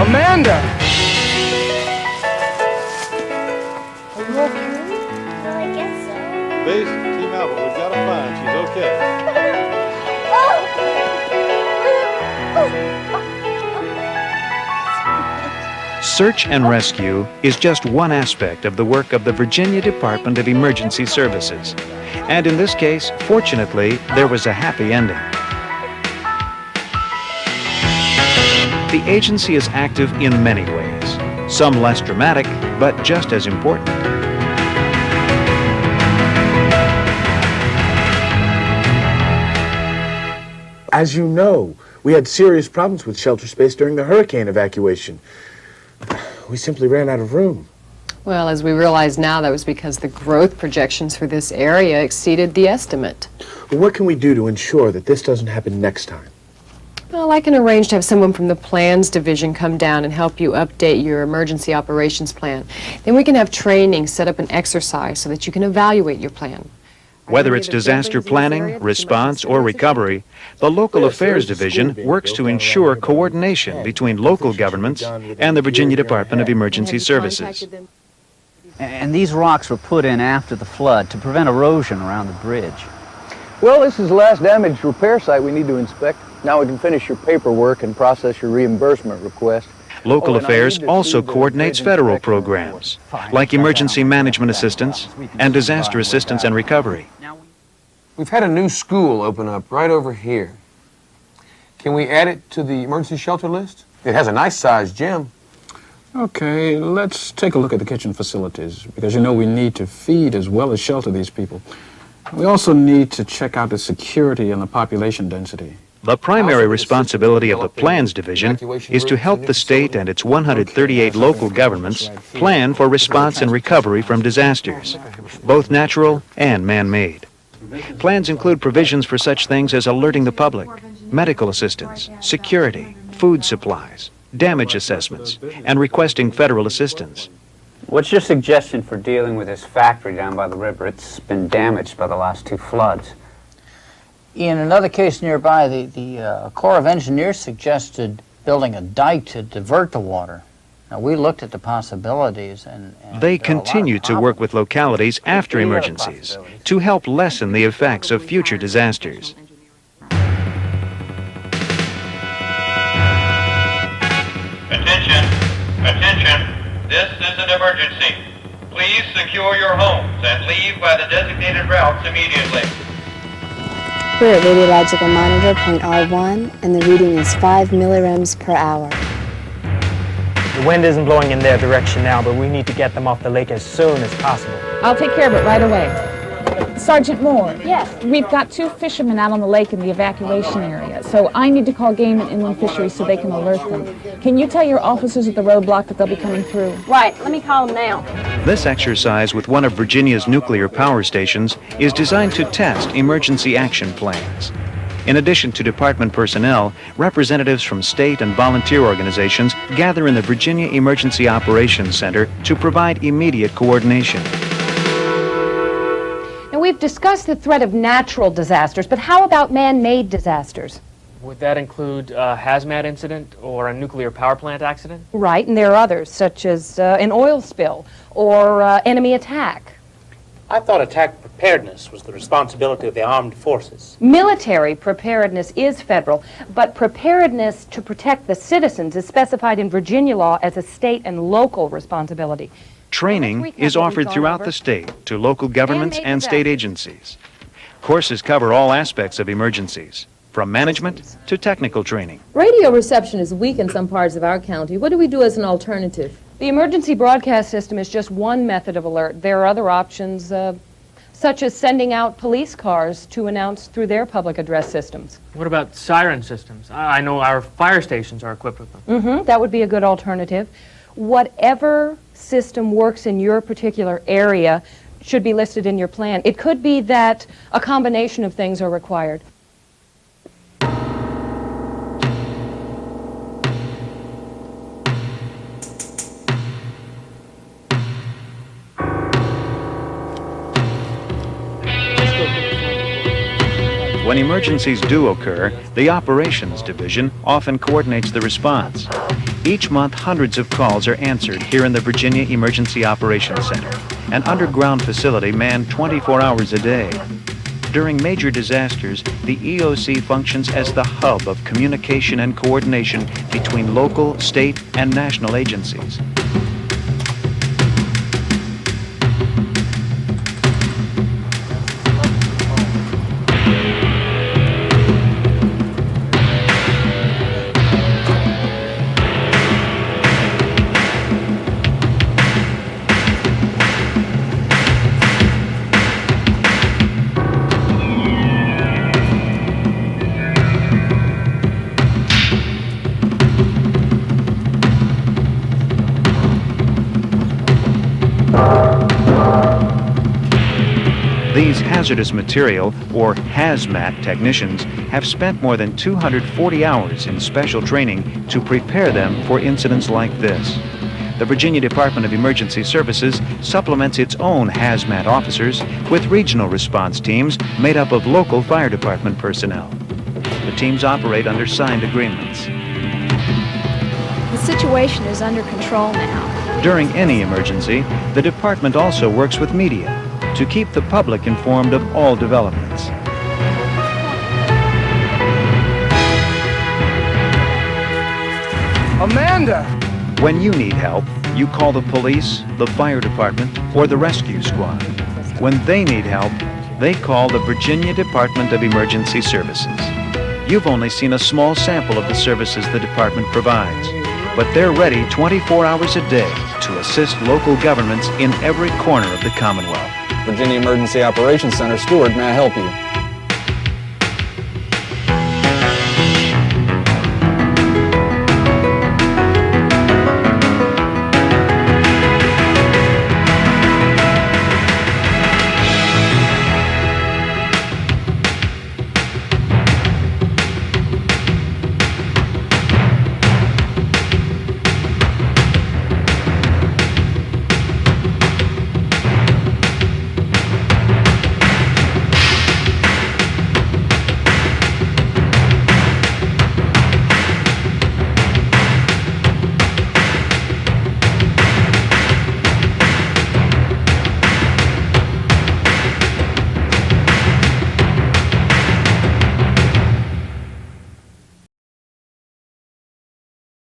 Amanda! Are you okay? Well, I guess so. Base, Team Alpha, we've got to find. She's okay. Search and rescue is just one aspect of the work of the Virginia Department of Emergency Services. And in this case, fortunately, there was a happy ending. The agency is active in many ways, some less dramatic, but just as important. As you know, we had serious problems with shelter space during the hurricane evacuation. We simply ran out of room. Well, as we realize now, that was because the growth projections for this area exceeded the estimate. Well, what can we do to ensure that this doesn't happen next time? Well, I can arrange to have someone from the Plans Division come down and help you update your emergency operations plan. Then we can have training, set up an exercise so that you can evaluate your plan. Whether it's disaster planning, response, or recovery, the Local Affairs Division works to ensure coordination between local governments and the Virginia Department of Emergency Services. And these rocks were put in after the flood to prevent erosion around the bridge. Well, this is the last damaged repair site we need to inspect. Now we can finish your paperwork and process your reimbursement request. Local Affairs also coordinates federal programs, like emergency management assistance and disaster assistance and recovery. We've had a new school open up right over here. Can we add it to the emergency shelter list? It has a nice-sized gym. Okay, let's take a look at the kitchen facilities, because you know we need to feed as well as shelter these people. We also need to check out the security and the population density. The primary responsibility of the Plans Division is to help the state and its 138 local governments plan for response and recovery from disasters, both natural and man-made. Plans include provisions for such things as alerting the public, medical assistance, security, food supplies, damage assessments, and requesting federal assistance. What's your suggestion for dealing with this factory down by the river? It's been damaged by the last two floods. In another case nearby, the Corps of Engineers suggested building a dike to divert the water. Now, we looked at the possibilities, and they continue to work with localities after emergencies to help lessen the effects of future disasters. Attention, attention, this is an emergency. Please secure your homes and leave by the designated routes immediately. We're at radiological monitor point R1, and the reading is 5 millirems per hour. The wind isn't blowing in their direction now, but we need to get them off the lake as soon as possible. I'll take care of it right away. Sergeant Moore. Yes? We've got 2 fishermen out on the lake in the evacuation area, so I need to call Game and Inland Fisheries so they can alert them. Can you tell your officers at the roadblock that they'll be coming through? Right, let me call them now. This exercise with one of Virginia's nuclear power stations is designed to test emergency action plans. In addition to department personnel, representatives from state and volunteer organizations gather in the Virginia Emergency Operations Center to provide immediate coordination. Now, we've discussed the threat of natural disasters, but how about man-made disasters? Would that include a hazmat incident or a nuclear power plant accident? Right, and there are others, such as an oil spill or enemy attack. I thought attack preparedness was the responsibility of the armed forces. Military preparedness is federal, but preparedness to protect the citizens is specified in Virginia law as a state and local responsibility. Training is offered throughout the state to local governments and state agencies. Courses cover all aspects of emergencies, from management to technical training. Radio reception is weak in some parts of our county. What do we do as an alternative? The emergency broadcast system is just one method of alert. There are other options, such as sending out police cars to announce through their public address systems. What about siren systems? I know our fire stations are equipped with them. That would be a good alternative. Whatever system works in your particular area should be listed in your plan. It could be that a combination of things are required. When emergencies do occur, the Operations Division often coordinates the response. Each month, hundreds of calls are answered here in the Virginia Emergency Operations Center, an underground facility manned 24 hours a day. During major disasters, the EOC functions as the hub of communication and coordination between local, state, and national agencies. These hazardous material, or hazmat technicians, have spent more than 240 hours in special training to prepare them for incidents like this. The Virginia Department of Emergency Services supplements its own hazmat officers with regional response teams made up of local fire department personnel. The teams operate under signed agreements. The situation is under control now. During any emergency, the department also works with media to keep the public informed of all developments. Amanda! When you need help, you call the police, the fire department, or the rescue squad. When they need help, they call the Virginia Department of Emergency Services. You've only seen a small sample of the services the department provides, but they're ready 24 hours a day to assist local governments in every corner of the Commonwealth. Virginia Emergency Operations Center, Stewart, may I help you?